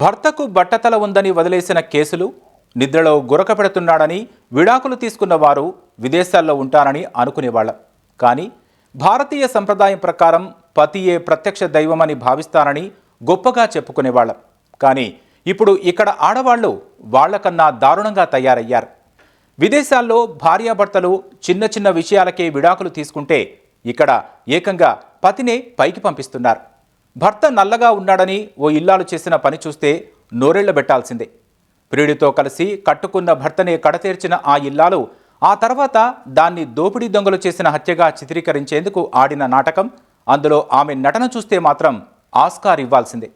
భర్తకు బట్టతల ఉందని వదిలేసిన కేసులు, నిద్రలో గురకపెడుతున్నాడని విడాకులు తీసుకున్న వారు విదేశాల్లో ఉంటారని అనుకునేవాళ్ళం. కానీ భారతీయ సంప్రదాయం ప్రకారం పతియే ప్రత్యక్ష దైవమని భావిస్తారని గొప్పగా చెప్పుకునేవాళ్ళం. కానీ ఇప్పుడు ఇక్కడ ఆడవాళ్లు వాళ్లకన్నా దారుణంగా తయారయ్యారు. విదేశాల్లో భార్యాభర్తలు చిన్న చిన్న విషయాలకే విడాకులు తీసుకుంటే ఇక్కడ ఏకంగా పతినే పైకి పంపిస్తున్నారు. భర్త నల్లగా ఉన్నాడని ఓ ఇల్లాలు చేసిన పని చూస్తే నోరెళ్లబెట్టాల్సిందే. ప్రియుడితో కలిసి కట్టుకున్న భర్తనే కడతేర్చిన ఆ ఇల్లాలు ఆ తర్వాత దాన్ని దోపిడీ దొంగలు చేసిన హత్యగా చిత్రీకరించేందుకు ఆడిన నాటకం. అందులో ఆమె నటన చూస్తే మాత్రం ఆస్కార్ ఇవ్వాల్సిందే.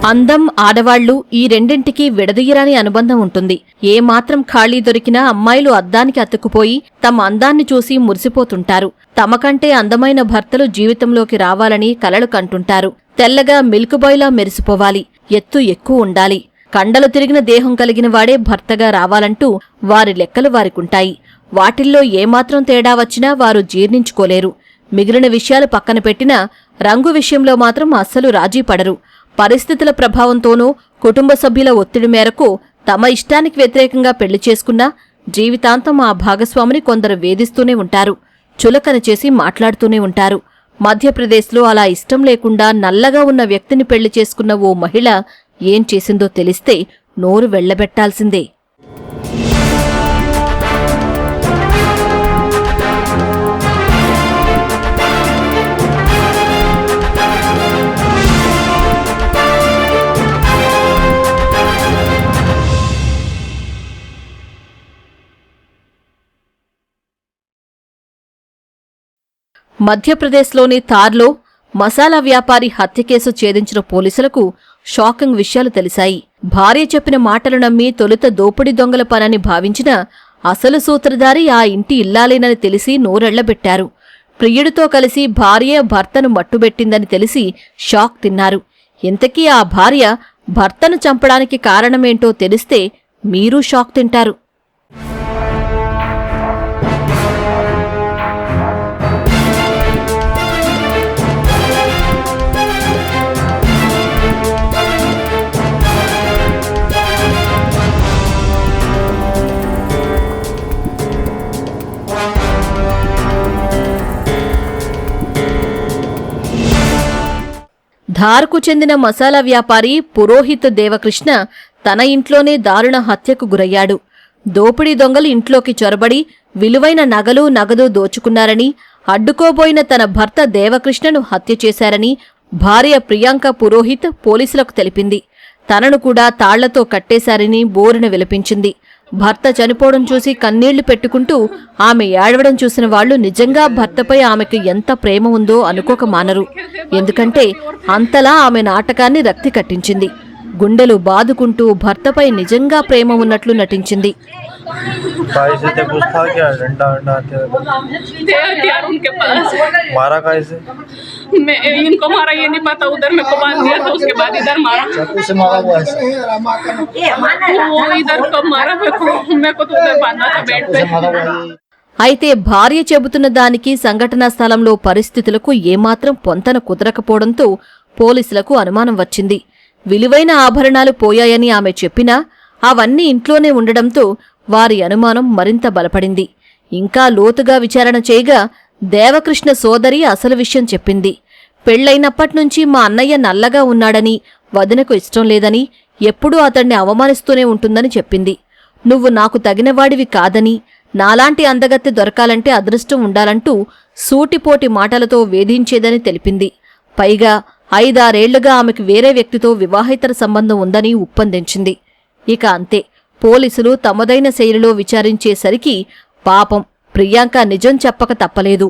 అందం, ఆడవాళ్లు ఈ రెండింటికి విడదీయరాని అనుబంధం ఉంటుంది. ఏమాత్రం ఖాళీ దొరికినా అమ్మాయిలు అద్దానికి అతుక్కుపోయి తమ అందాన్ని చూసి మురిసిపోతుంటారు. తమకంటే అందమైన భర్తలు జీవితంలోకి రావాలని కలలు కంటుంటారు. తెల్లగా మిల్క్ బాయ్లా మెరిసిపోవాలి, ఎత్తు ఎక్కువ ఉండాలి, కండలు తిరిగిన దేహం కలిగిన వాడే భర్తగా రావాలంటూ వారి లెక్కలు వారికుంటాయి. వాటిల్లో ఏమాత్రం తేడా వచ్చినా వారు జీర్ణించుకోలేరు. మిగిలిన విషయాలు పక్కన పెట్టినా రంగు విషయంలో మాత్రం అస్సలు రాజీ పడరు. పరిస్థితుల ప్రభావంతోనూ కుటుంబ సభ్యుల ఒత్తిడి మేరకు తమ ఇష్టానికి వ్యతిరేకంగా పెళ్లి చేసుకున్నా జీవితాంతం ఆ భాగస్వామిని కొందరు వేధిస్తూనే ఉంటారు, చులకన చేసి మాట్లాడుతూనే ఉంటారు. మధ్యప్రదేశ్లో అలా ఇష్టం లేకుండా నల్లగా ఉన్న వ్యక్తిని పెళ్లి చేసుకున్న ఓ మహిళ ఏం చేసిందో తెలిస్తే నోరు వెళ్లబెట్టాల్సిందే. మధ్యప్రదేశ్లోని తార్లో మసాలా వ్యాపారి హత్య కేసు ఛేదించిన పోలీసులకు షాకింగ్ విషయాలు తెలిశాయి. భార్య చెప్పిన మాటలు నమ్మి తొలుత దోపిడీ దొంగల పనని భావించిన అసలు సూత్రధారి ఆ ఇంటి ఇల్లాలేనని తెలిసి నోరెళ్లబెట్టారు. ప్రియుడితో కలిసి భార్య భర్తను మట్టుబెట్టిందని తెలిసి షాక్ తిన్నారు. ఇంతకీ ఆ భార్య భర్తను చంపడానికి కారణమేంటో తెలిస్తే మీరూ షాక్ తింటారు. ధార్కు చెందిన మసాలా వ్యాపారి పురోహిత్ దేవకృష్ణ తన ఇంట్లోనే దారుణ హత్యకు గురయ్యాడు. దోపిడీ దొంగలు ఇంట్లోకి చొరబడి విలువైన నగలు, నగదు దోచుకున్నారని, అడ్డుకోబోయిన తన భర్త దేవకృష్ణను హత్య చేశారని భార్య ప్రియాంక పురోహిత్ పోలీసులకు తెలిపింది. తనను కూడా తాళ్లతో కట్టేశారని బోరున విలపించింది. భర్త చనిపోవడం చూసి కన్నీళ్లు పెట్టుకుంటూ ఆమె ఏడవడం చూసిన వాళ్లు నిజంగా భర్తపై ఆమెకు ఎంత ప్రేమ ఉందో అనుకోక మానరు. ఎందుకంటే అంతలా ఆమె నాటకాన్ని రక్తి కట్టించింది. గుండెలు బాదుకుంటూ భర్తపై నిజంగా ప్రేమ ఉన్నట్లు నటించింది. इनको मारा ये नहीं पता, उधर मेरे को बांध दिया था, उसके बाद इधर मारा, वो इधर कब मारा मेरे को तो उधर बांधा था बेड पे. అయితే భార్య చెబుతున్న దానికి సంఘటనా స్థలంలో పరిస్థితులకు ఏమాత్రం పొంతన కుదరకపోవడంతో పోలీసులకు అనుమానం వచ్చింది. విలువైన ఆభరణాలు పోయాయని ఆమె చెప్పినా అవన్నీ ఇంట్లోనే ఉండడంతో వారి అనుమానం మరింత బలపడింది. ఇంకా లోతుగా విచారణ చేయగా దేవకృష్ణ సోదరి అసలు విషయం చెప్పింది. పెళ్లైనప్పట్నుంచి మా అన్నయ్య నల్లగా ఉన్నాడని, వదినకు ఇష్టం లేదని, ఎప్పుడూ అతణ్ణి అవమానిస్తూనే ఉంటుందని చెప్పింది. నువ్వు నాకు తగినవాడివి కాదని, నాలాంటి అందగత్తె దొరకాలంటే అదృష్టం ఉండాలంటూ సూటిపోటి మాటలతో వేధించేదని తెలిపింది. పైగా 5-6 ఏళ్లుగా ఆమెకు వేరే వ్యక్తితో వివాహేతర సంబంధం ఉందని ఉప్పందించింది. ఇక అంతే, పోలీసులు తమదైన శైలిలో విచారించేసరికి పాపం ప్రియాంక నిజం చెప్పక తప్పలేదు.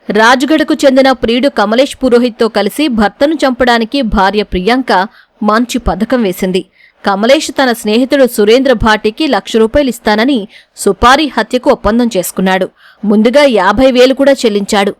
రాజ్గఢ్కు చెందిన ప్రియుడు కమలేష్ పురోహిత్తో కలిసి భర్తను చంపడానికి భార్య ప్రియాంక మంచి పథకం వేసింది. కమలేష్ తన స్నేహితుడు సురేంద్ర భాటికి ₹1,00,000 ఇస్తానని సుపారీ హత్యకు ఒప్పందం చేసుకున్నాడు. ముందుగా 50,000 కూడా చెల్లించాడు.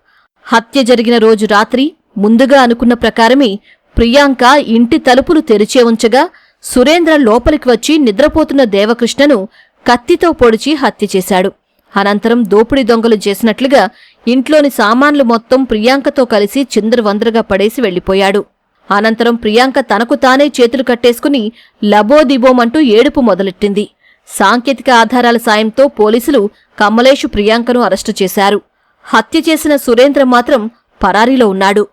హత్య జరిగిన రోజు రాత్రి ముందుగా అనుకున్న ప్రకారమే ప్రియాంక ఇంటి తలుపులు తెరిచే ఉంచగా సురేంద్ర లోపలికి వచ్చి నిద్రపోతున్న దేవకృష్ణను కత్తితో పొడిచి హత్య చేశాడు. అనంతరం దోపిడీ దొంగలు చేసినట్లుగా ఇంట్లోని సామాన్లు మొత్తం ప్రియాంకతో కలిసి చిందరవందరగా పడేసి వెళ్లిపోయాడు. అనంతరం ప్రియాంక తనకు తానే చేతులు కట్టేసుకుని లబోదిబోమంటూ ఏడుపు మొదలెట్టింది. సాంకేతిక ఆధారాల సాయంతో పోలీసులు కమలేష్, ప్రియాంకను అరెస్టు చేశారు. హత్య చేసిన సురేంద్ర మాత్రం పరారీలో ఉన్నాడు.